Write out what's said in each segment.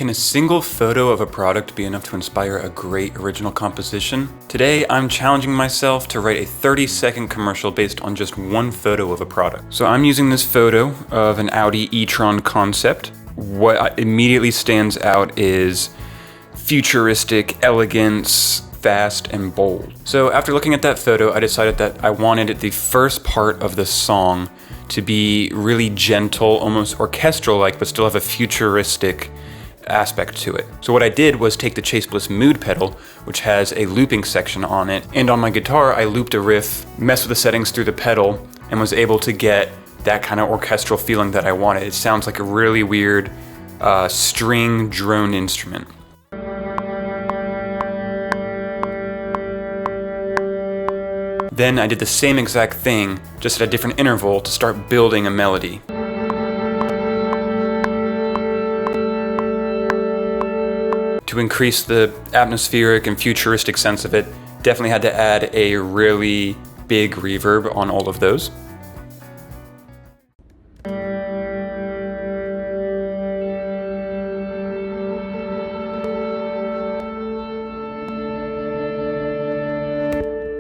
Can a single photo of a product be enough to inspire a great original composition? Today, I'm challenging myself to write a 30-second commercial based on just one photo of a product. So I'm using this photo of an Audi e-tron concept. What immediately stands out is futuristic elegance, fast and bold. So after looking at that photo, I decided that I wanted the first part of the song to be really gentle, almost orchestral-like, but still have a futuristic aspect to it. So what I did was take the Chase Bliss Mood pedal, which has a looping section on it, and on my guitar I looped a riff, messed with the settings through the pedal, and was able to get that kind of orchestral feeling that I wanted. It sounds like a really weird string drone instrument. Then I did the same exact thing, just at a different interval, to start building a melody. To increase the atmospheric and futuristic sense of it, definitely had to add a really big reverb on all of those.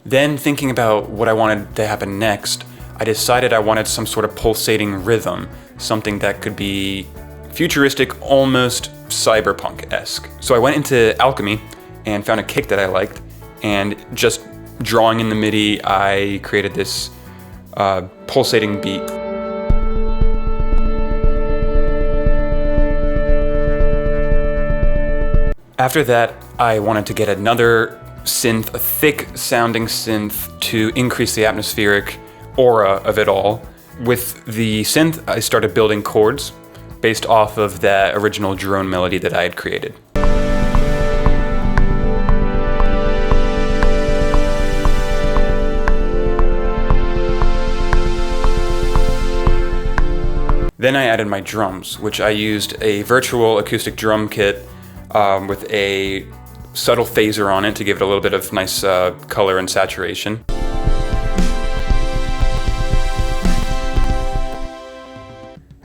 Then, thinking about what I wanted to happen next, I decided I wanted some sort of pulsating rhythm, something that could be futuristic, almost cyberpunk-esque. So I went into Alchemy and found a kick that I liked, and just drawing in the MIDI, I created this pulsating beat. After that, I wanted to get another synth, a thick sounding synth, to increase the atmospheric aura of it all. With the synth, I started building chords based off of that original drone melody that I had created. Then I added my drums, which I used a virtual acoustic drum kit with a subtle phaser on it to give it a little bit of nice color and saturation.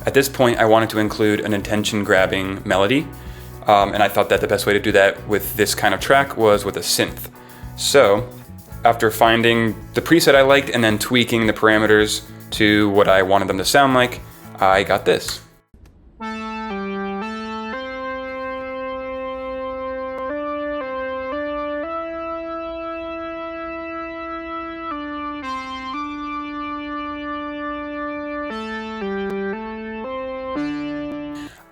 At this point, I wanted to include an attention-grabbing melody, and I thought that the best way to do that with this kind of track was with a synth. So, after finding the preset I liked and then tweaking the parameters to what I wanted them to sound like, I got this.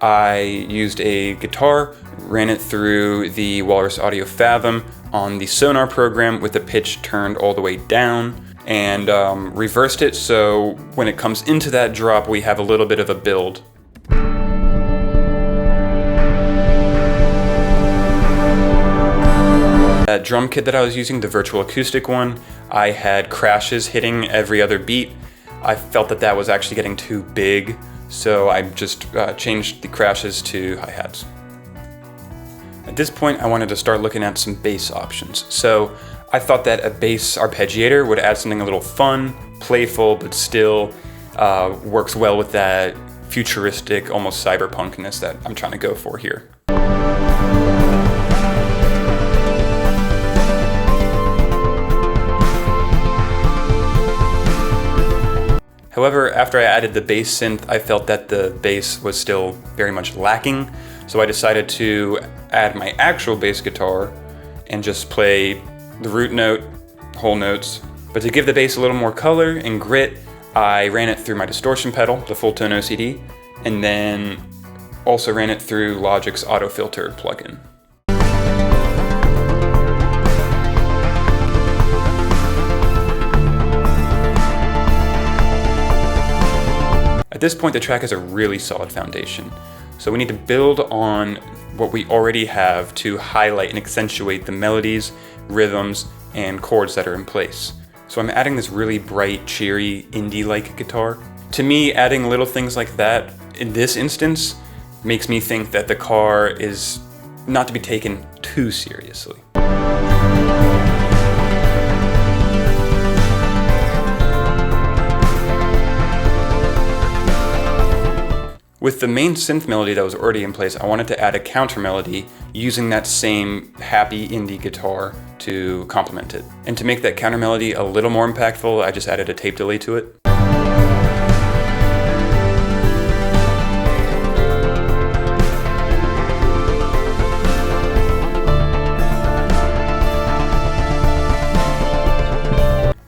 I used a guitar, ran it through the Walrus Audio Fathom on the Sonar program with the pitch turned all the way down, and reversed it so when it comes into that drop we have a little bit of a build. That drum kit that I was using, the virtual acoustic one, I had crashes hitting every other beat. I felt that that was actually getting too big, so I just changed the crashes to hi-hats. At this point, I wanted to start looking at some bass options. So I thought that a bass arpeggiator would add something a little fun, playful, but still works well with that futuristic, almost cyberpunkness that I'm trying to go for here. However, after I added the bass synth, I felt that the bass was still very much lacking, so I decided to add my actual bass guitar and just play the root note, whole notes. But to give the bass a little more color and grit, I ran it through my distortion pedal, the Full Tone OCD, and then also ran it through Logic's Auto Filter plugin. At this point, the track has a really solid foundation, so we need to build on what we already have to highlight and accentuate the melodies, rhythms, and chords that are in place. So I'm adding this really bright, cheery, indie-like guitar. To me, adding little things like that, in this instance, makes me think that the car is not to be taken too seriously. With the main synth melody that was already in place, I wanted to add a counter melody using that same happy indie guitar to complement it. And to make that counter melody a little more impactful, I just added a tape delay to it.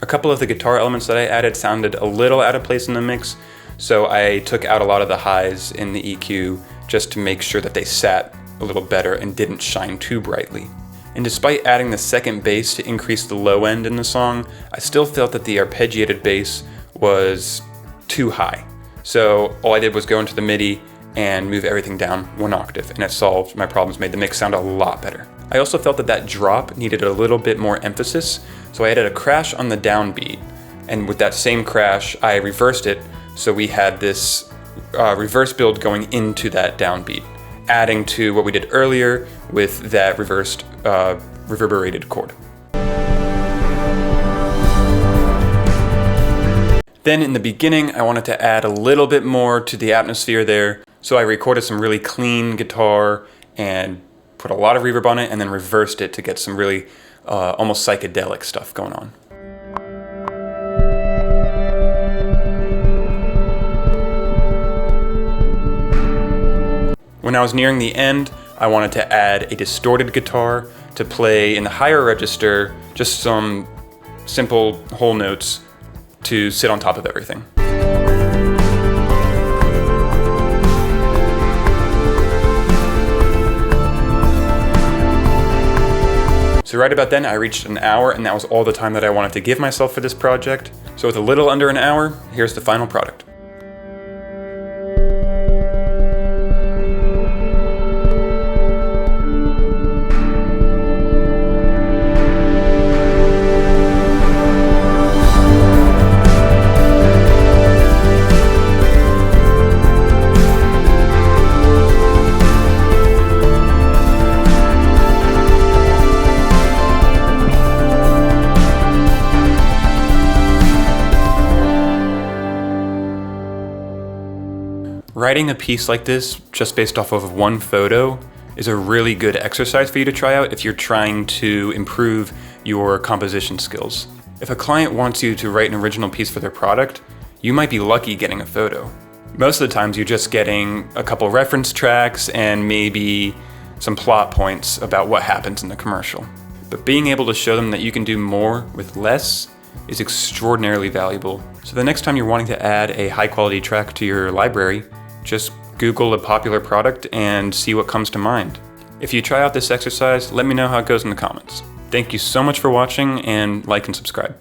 A couple of the guitar elements that I added sounded a little out of place in the mix, so I took out a lot of the highs in the EQ just to make sure that they sat a little better and didn't shine too brightly. And despite adding the second bass to increase the low end in the song, I still felt that the arpeggiated bass was too high. So all I did was go into the MIDI and move everything down one octave, and it solved my problems, made the mix sound a lot better. I also felt that that drop needed a little bit more emphasis, so I added a crash on the downbeat, and with that same crash, I reversed it, so we had this reverse build going into that downbeat, adding to what we did earlier with that reversed reverberated chord. Then in the beginning, I wanted to add a little bit more to the atmosphere there, so I recorded some really clean guitar and put a lot of reverb on it, and then reversed it to get some really almost psychedelic stuff going on. When I was nearing the end, I wanted to add a distorted guitar to play in the higher register, just some simple whole notes to sit on top of everything. So right about then I reached an hour, and that was all the time that I wanted to give myself for this project. So with a little under an hour, here's the final product. Writing a piece like this, just based off of one photo, is a really good exercise for you to try out if you're trying to improve your composition skills. If a client wants you to write an original piece for their product, you might be lucky getting a photo. Most of the times you're just getting a couple reference tracks and maybe some plot points about what happens in the commercial. But being able to show them that you can do more with less is extraordinarily valuable. So the next time you're wanting to add a high quality track to your library, just Google a popular product and see what comes to mind. If you try out this exercise, let me know how it goes in the comments. Thank you so much for watching, and like and subscribe.